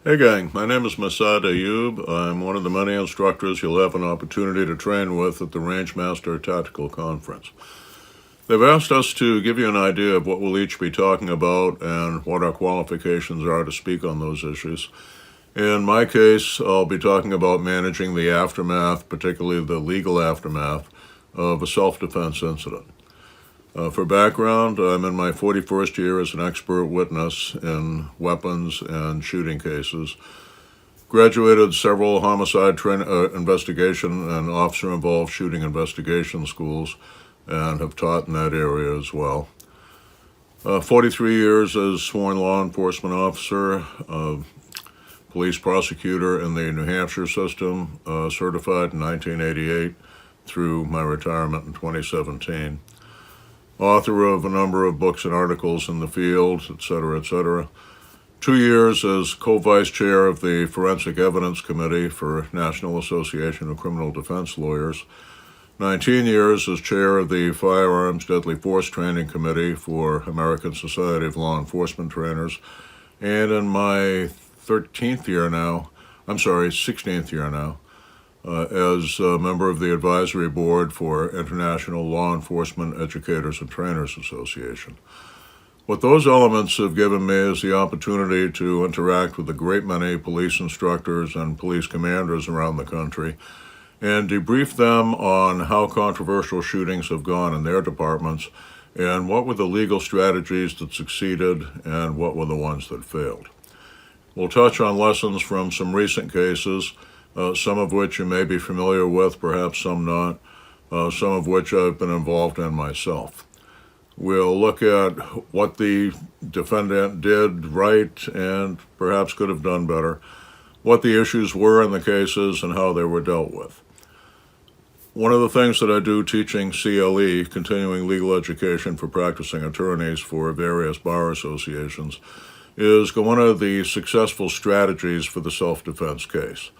Hey gang, my name is Massad Ayoob. I'm one of the many instructors you'll have an opportunity to train with at the Rangemaster Tactical Conference. They've asked us to give you an idea of what we'll each be talking about and what our qualifications are to speak on those issues. In my case, I'll be talking about managing the aftermath, particularly the legal aftermath, of a self-defense incident. For background, I'm in my 41st year as an expert witness in weapons and shooting cases. Graduated several homicide investigation and officer-involved shooting investigation schools and have taught in that area as well. 43 years as sworn law enforcement officer, police prosecutor in the New Hampshire system, certified in 1988 through my retirement in 2017. Author of a number of books and articles in the field, etc., etc. 2 years as co-vice chair of the Forensic Evidence Committee for National Association of Criminal Defense Lawyers. 19 years as chair of the Firearms Deadly Force Training Committee for American Society of Law Enforcement Trainers. And in my 16th year now, as a member of the advisory board for International Law Enforcement Educators and Trainers Association. What those elements have given me is the opportunity to interact with a great many police instructors and police commanders around the country and debrief them on how controversial shootings have gone in their departments and what were the legal strategies that succeeded and what were the ones that failed. We'll touch on lessons from some recent cases, some of which you may be familiar with, perhaps some not, some of which I've been involved in myself. We'll look at what the defendant did right and perhaps could have done better, what the issues were in the cases and how they were dealt with. One of the things that I do teaching CLE, continuing legal education for practicing attorneys for various bar associations, is one of the successful strategies for the self-defense case.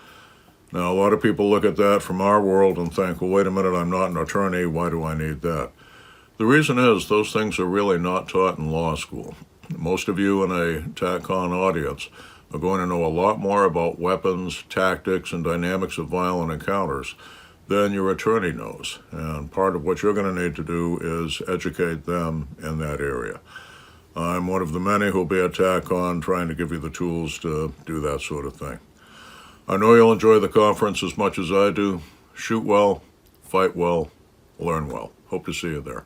Now, a lot of people look at that from our world and think, well, wait a minute, I'm not an attorney, why do I need that? The reason is those things are really not taught in law school. Most of you in a Tac-Con audience are going to know a lot more about weapons, tactics, and dynamics of violent encounters than your attorney knows. And part of what you're going to need to do is educate them in that area. I'm one of the many who'll be at Tac-Con trying to give you the tools to do that sort of thing. I know you'll enjoy the conference as much as I do. Shoot well, fight well, learn well. Hope to see you there.